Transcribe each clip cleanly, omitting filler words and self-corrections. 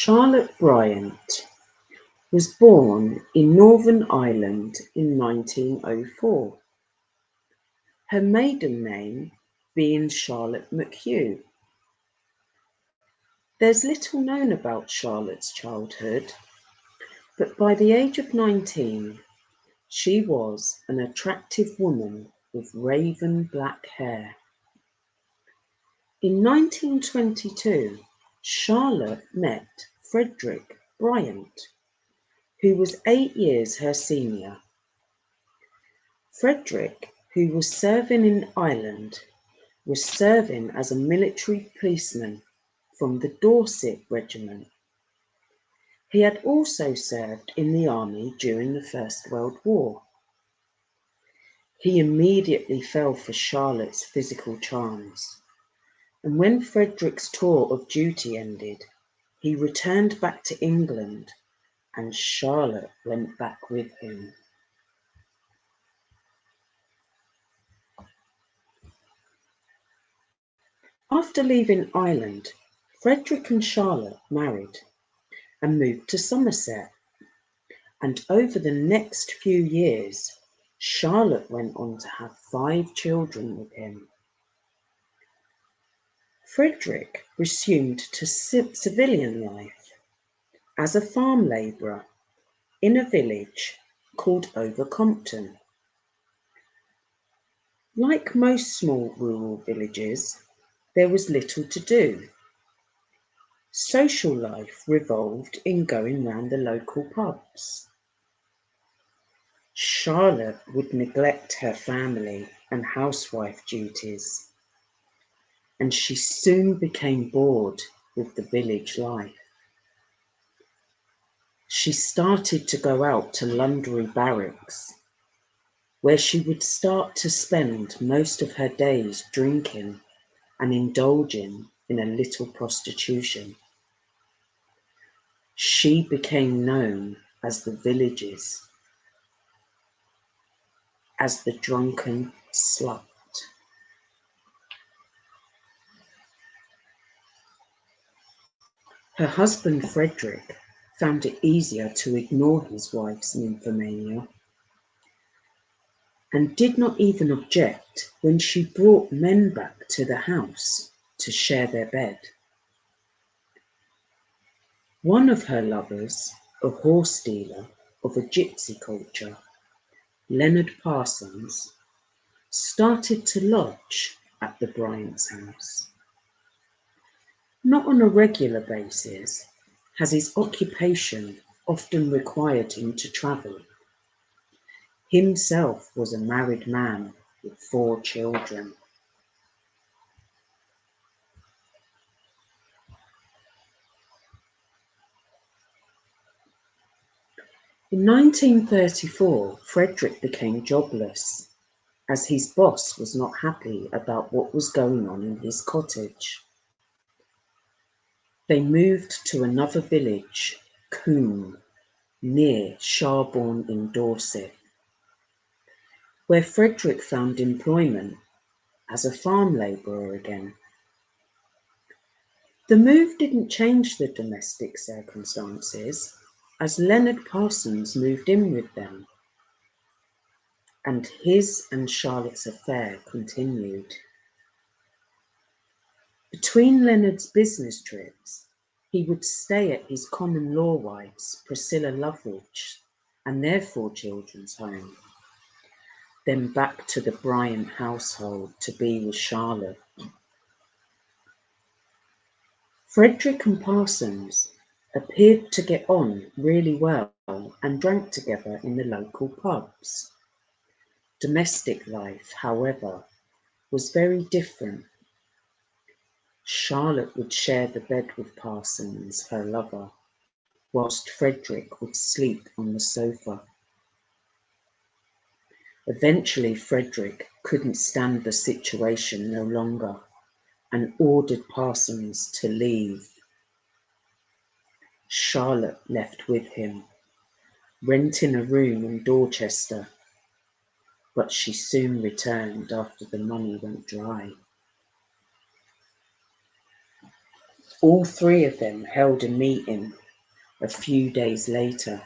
Charlotte Bryant was born in Northern Ireland in 1904, her maiden name being Charlotte McHugh. There's little known about Charlotte's childhood, but by the age of 19, she was an attractive woman with raven black hair. In 1922, Charlotte met Frederick Bryant, who was 8 years her senior. Frederick, who was serving in Ireland, was serving as a military policeman from the Dorset regiment. He had also served in the army during the First World War. He immediately fell for Charlotte's physical charms, and when Frederick's tour of duty ended, he returned back to England and Charlotte went back with him. After leaving Ireland, Frederick and Charlotte married and moved to Somerset, and over the next few years, Charlotte went on to have 5 children with him. Frederick resumed to civilian life as a farm labourer in a village called Overcompton. Like most small rural villages, there was little to do. Social life revolved in going round the local pubs. Charlotte would neglect her family and housewife duties, and she soon became bored with the village life. She started to go out to Londonderry Barracks, where she would start to spend most of her days drinking and indulging in a little prostitution. She became known as the villages as the drunken slut. Her husband Frederick found it easier to ignore his wife's nymphomania, and did not even object when she brought men back to the house to share their bed. One of her lovers, a horse dealer of a gypsy culture, Leonard Parsons, started to lodge at the Bryant's house. Not on a regular basis, as his occupation often required him to travel. Himself was a married man with 4 children. In 1934, Frederick became jobless, as his boss was not happy about what was going on in his cottage. They moved to another village, Combe, near Sharborne in Dorset, where Frederick found employment as a farm labourer again. The move didn't change the domestic circumstances, as Leonard Parsons moved in with them, and his and Charlotte's affair continued. Between Leonard's business trips, he would stay at his common-law wife's, Priscilla Loveridge, and their 4 children's home, then back to the Bryant household to be with Charlotte. Frederick and Parsons appeared to get on really well and drank together in the local pubs. Domestic life, however, was very different. Charlotte would share the bed with Parsons, her lover, whilst Frederick would sleep on the sofa. Eventually, Frederick couldn't stand the situation no longer and ordered Parsons to leave. Charlotte left with him, renting a room in Dorchester, but she soon returned after the money went dry. All three of them held a meeting a few days later,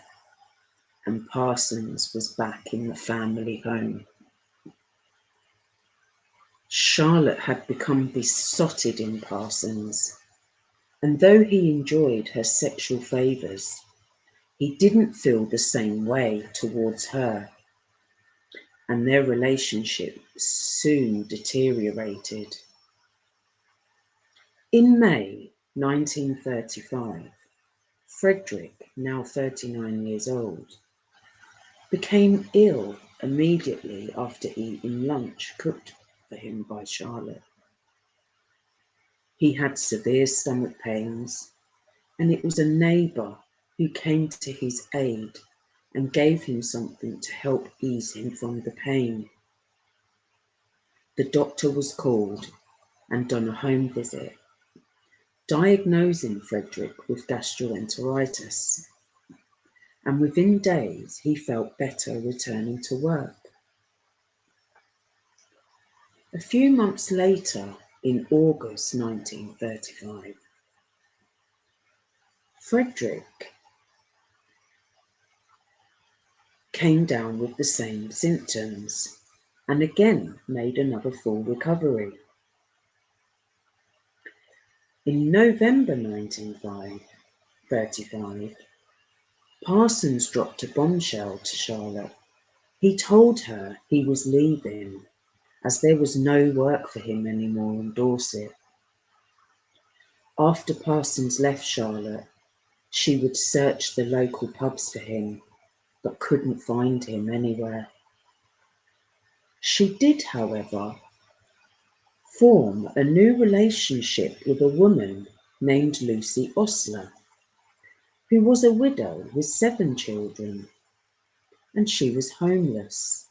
and Parsons was back in the family home. Charlotte had become besotted in Parsons, and though he enjoyed her sexual favours, he didn't feel the same way towards her, and their relationship soon deteriorated. In May 1935, Frederick, now 39 years old, became ill immediately after eating lunch cooked for him by Charlotte. He had severe stomach pains, and it was a neighbour who came to his aid and gave him something to help ease him from the pain. The doctor was called and done a home visit, diagnosing Frederick with gastroenteritis, and within days he felt better returning to work. A few months later, in August 1935, Frederick came down with the same symptoms and again made another full recovery. In November 1935, Parsons dropped a bombshell to Charlotte. He told her he was leaving as there was no work for him anymore in Dorset. After Parsons left Charlotte, she would search the local pubs for him, but couldn't find him anywhere. She did, however, form a new relationship with a woman named Lucy Osler, who was a widow with 7 children, and she was homeless.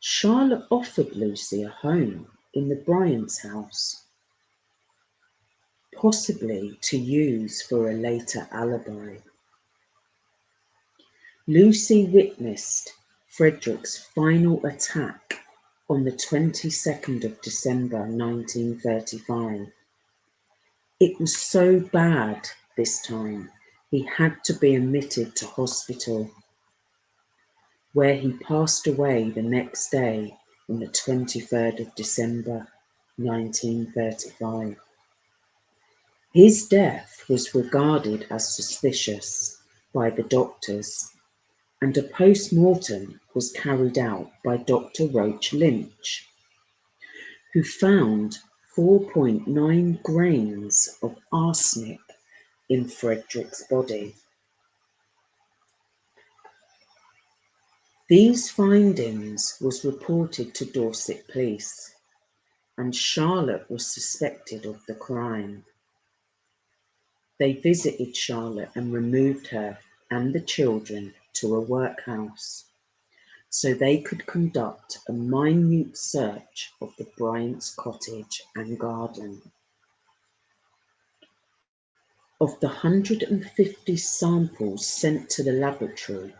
Charlotte offered Lucy a home in the Bryant's house, possibly to use for a later alibi. Lucy witnessed Frederick's final attack on the 22nd of December 1935. It was so bad this time, he had to be admitted to hospital, where he passed away the next day on the 23rd of December 1935. His death was regarded as suspicious by the doctors, and a post-mortem was carried out by Dr. Roach Lynch, who found 4.9 grains of arsenic in Frederick's body. These findings was reported to Dorset police, and Charlotte was suspected of the crime. They visited Charlotte and removed her and the children to a workhouse so they could conduct a minute search of the Bryant's cottage and garden. Of the 150 samples sent to the laboratory,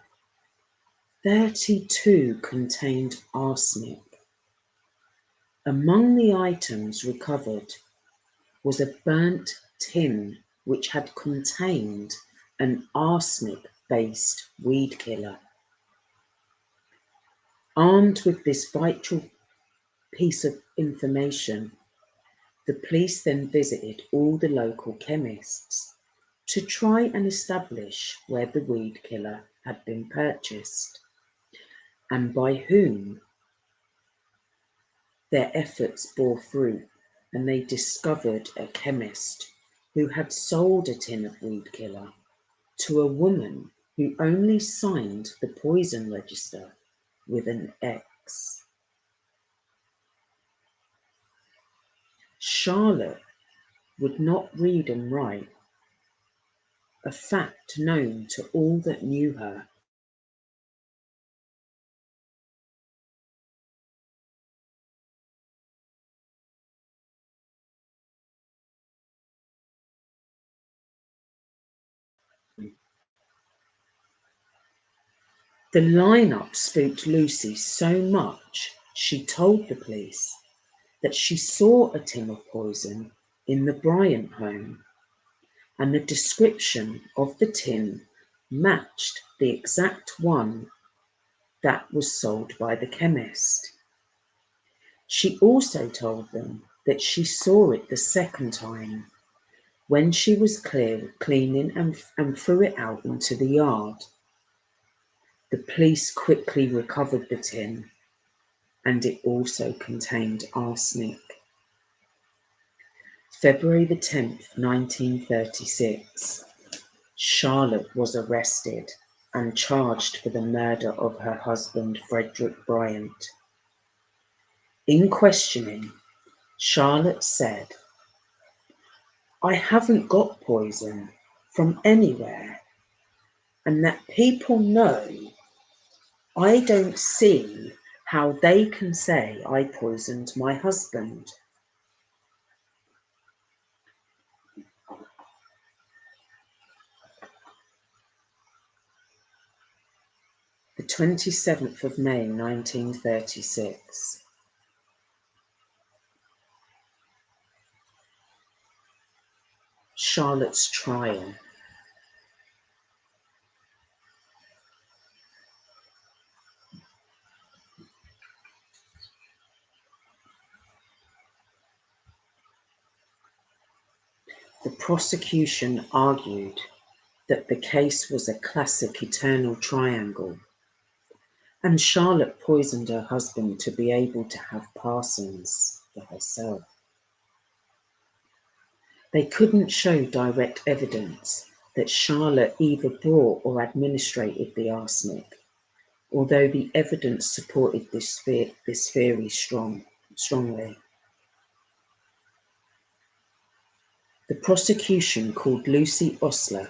32 contained arsenic. Among the items recovered was a burnt tin which had contained an arsenic-based weed killer. Armed with this vital piece of information, the police then visited all the local chemists to try and establish where the weed killer had been purchased and by whom. Their efforts bore fruit, and they discovered a chemist who had sold a tin of weed killer to a woman who only signed the poison register with an X. Charlotte would not read and write, a fact known to all that knew her. The lineup spooked Lucy so much she told the police that she saw a tin of poison in the Bryant home, and the description of the tin matched the exact one that was sold by the chemist. She also told them that she saw it the second time when she was cleaning and threw it out into the yard. The police quickly recovered the tin, and it also contained arsenic. February the 10th, 1936, Charlotte was arrested and charged for the murder of her husband, Frederick Bryant. In questioning, Charlotte said, "I haven't got poison from anywhere, and that people know. I don't see how they can say I poisoned my husband." The 27th of May, 1936. Charlotte's trial. The prosecution argued that the case was a classic eternal triangle, and Charlotte poisoned her husband to be able to have Parsons for herself. They couldn't show direct evidence that Charlotte either brought or administrated the arsenic, although the evidence supported this theory strongly. The prosecution called Lucy Osler,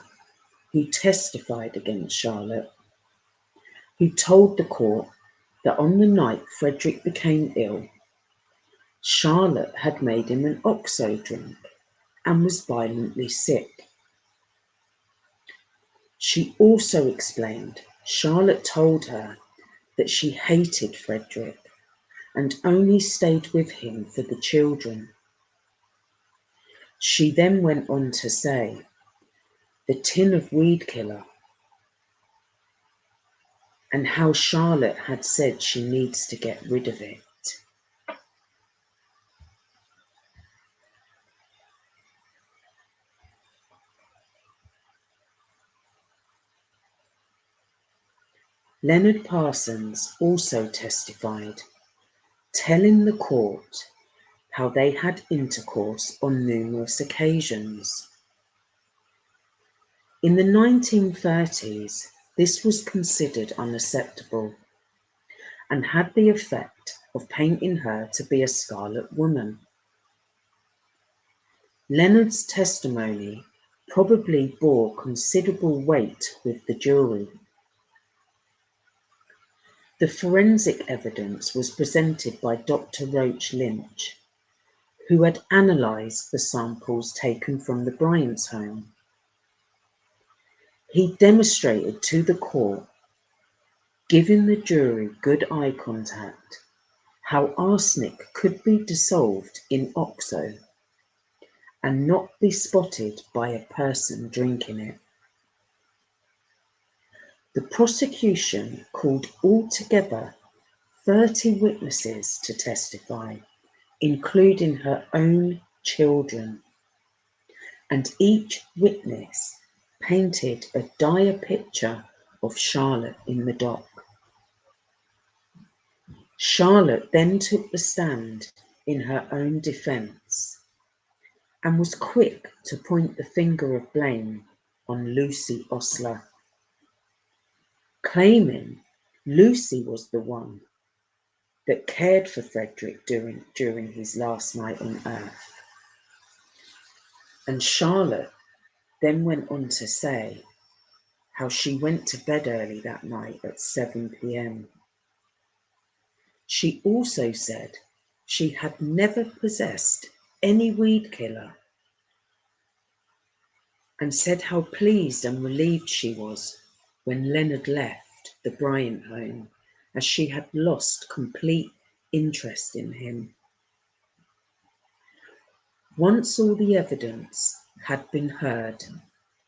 who testified against Charlotte, who told the court that on the night Frederick became ill, Charlotte had made him an OXO drink and was violently sick. She also explained Charlotte told her that she hated Frederick and only stayed with him for the children. She then went on to say, the tin of weed killer, and how Charlotte had said she needs to get rid of it. Leonard Parsons also testified, telling the court how they had intercourse on numerous occasions. In the 1930s, this was considered unacceptable and had the effect of painting her to be a scarlet woman. Leonard's testimony probably bore considerable weight with the jury. The forensic evidence was presented by Dr. Roach Lynch, who had analysed the samples taken from the Bryant's home. He demonstrated to the court, giving the jury good eye contact, how arsenic could be dissolved in OXO and not be spotted by a person drinking it. The prosecution called altogether 30 witnesses to testify, including her own children, and each witness painted a dire picture of Charlotte in the dock. Charlotte then took the stand in her own defence and was quick to point the finger of blame on Lucy Osler, claiming Lucy was the one that cared for Frederick during his last night on earth. And Charlotte then went on to say how she went to bed early that night at 7 p.m. She also said she had never possessed any weed killer, and said how pleased and relieved she was when Leonard left the Bryant home, as she had lost complete interest in him. Once all the evidence had been heard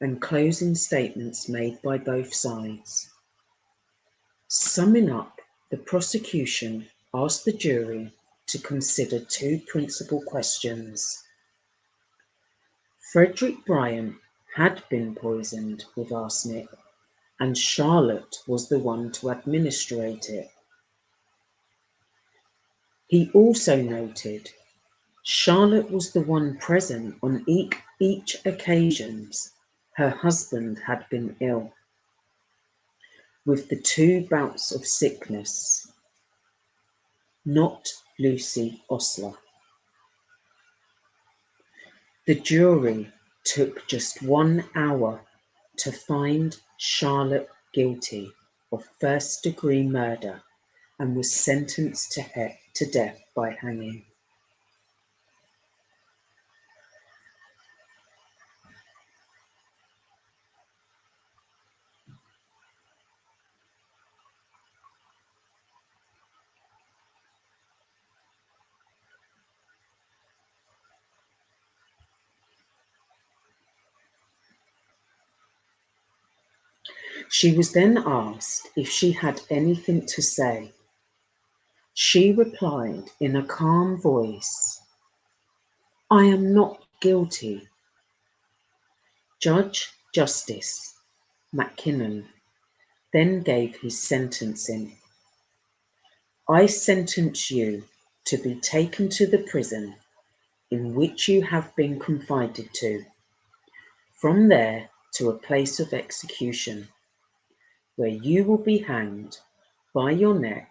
and closing statements made by both sides, summing up, the prosecution asked the jury to consider two principal questions. Frederick Bryant had been poisoned with arsenic, and Charlotte was the one to administrate it. He also noted Charlotte was the one present on each occasions her husband had been ill, with the two bouts of sickness, not Lucy Osler. The jury took just 1 hour to find Charlotte guilty of first-degree murder and was sentenced to death by hanging. She was then asked if she had anything to say. She replied in a calm voice, "I am not guilty." Judge Justice McKinnon then gave his sentencing. "I sentence you to be taken to the prison in which you have been confided to, from there to a place of execution, where you will be hanged by your neck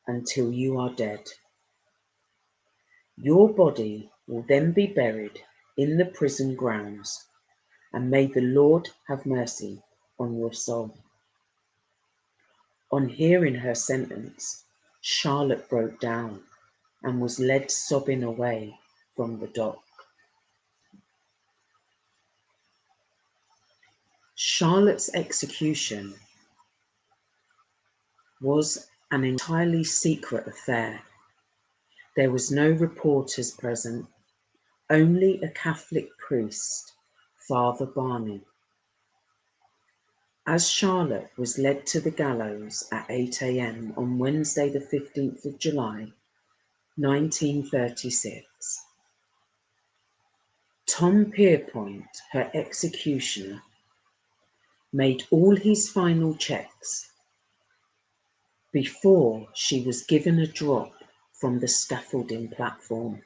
until you are dead. Your body will then be buried in the prison grounds, and may the Lord have mercy on your soul." On hearing her sentence, Charlotte broke down and was led sobbing away from the dock. Charlotte's execution was an entirely secret affair. There was no reporters present, only a Catholic priest, Father Barney. As Charlotte was led to the gallows at 8 a.m. on Wednesday the 15th of July, 1936, Tom Pierpoint, her executioner, made all his final checks before she was given a drop from the scaffolding platform.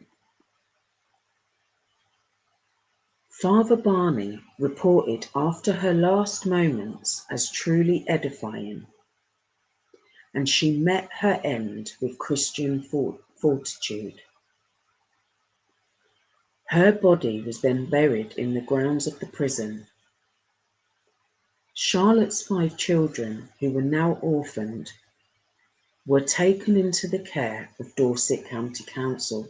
Father Barney reported after her last moments as truly edifying, and she met her end with Christian fortitude. Her body was then buried in the grounds of the prison. Charlotte's 5 children, who were now orphaned, were taken into the care of Dorset County Council.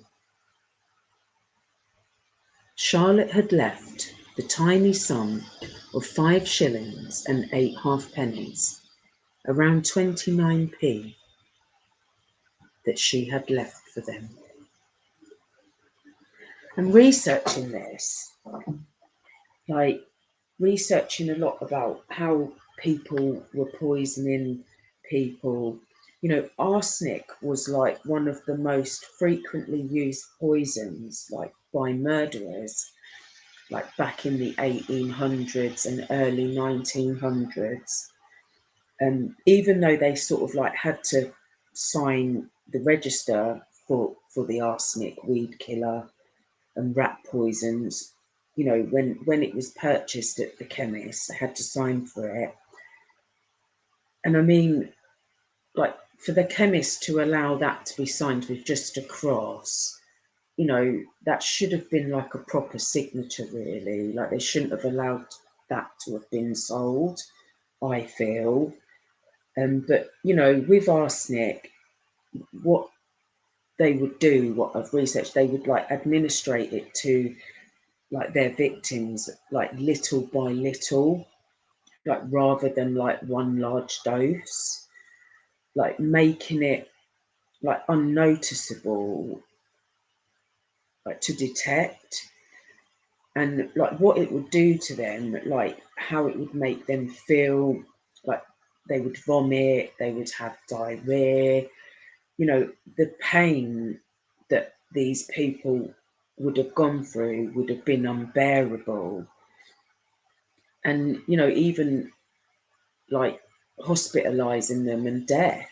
Charlotte had left the tiny sum of 5 shillings and 8 halfpennies, around 29p, that she had left for them. And researching this, researching a lot about how people were poisoning people, arsenic was like one of the most frequently used poisons, like by murderers, like back in the 1800s and early 1900s. And even though they sort of like had to sign the register for the arsenic, weed killer, and rat poisons, when it was purchased at the chemist, they had to sign for it. And I mean, like, for the chemist to allow that to be signed with just a cross, that should have been like a proper signature, really. Like, they shouldn't have allowed that to have been sold, I feel. But, with arsenic, what they would do, what I've researched, they would like administrate it to like their victims, like little by little, like rather than like one large dose, like making it like unnoticeable, like to detect. and like what it would do to them, like how it would make them feel, like they would vomit, they would have diarrhea, you know, the pain that these people would have gone through would have been unbearable. And, you know, even like hospitalizing them and death.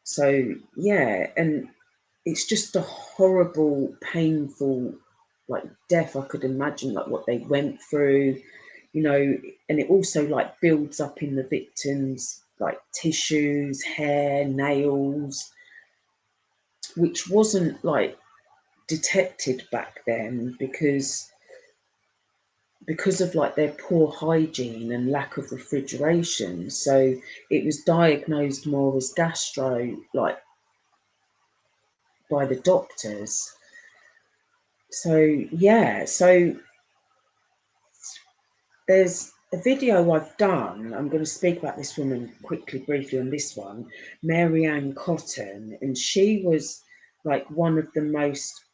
So, yeah, and it's just a horrible, painful, like death. I could imagine like what they went through, you know, and it also like builds up in the victims, like tissues, hair, nails, which wasn't like detected back then because of like their poor hygiene and lack of refrigeration. So it was diagnosed more as gastro, like by the doctors. So yeah, so there's a video I've done. I'm going to speak about this woman quickly, briefly on this one, Mary Ann Cotton, and she was like one of the most,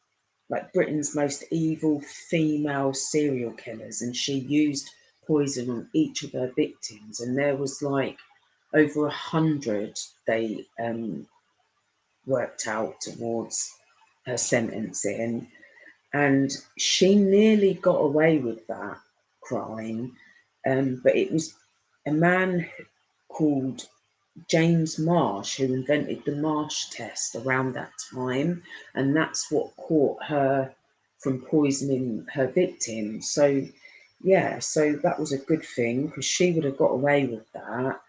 like Britain's most evil female serial killers, and she used poison on each of her victims, and there was like over 100 they worked out towards her sentencing, and she nearly got away with that crime, but it was a man called James Marsh who invented the Marsh test around that time, and that's what caught her from poisoning her victim. So, yeah, so that was a good thing because she would have got away with that.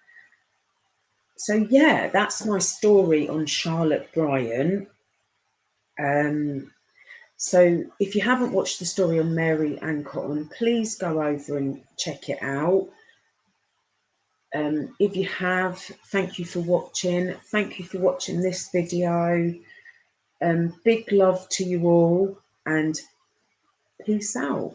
So, yeah, that's my story on Charlotte Bryant. Um, so, if you haven't watched the story on Mary Ann Cotton, please go over and check it out. If you have, thank you for watching. Thank you for watching this video. Big love to you all and peace out.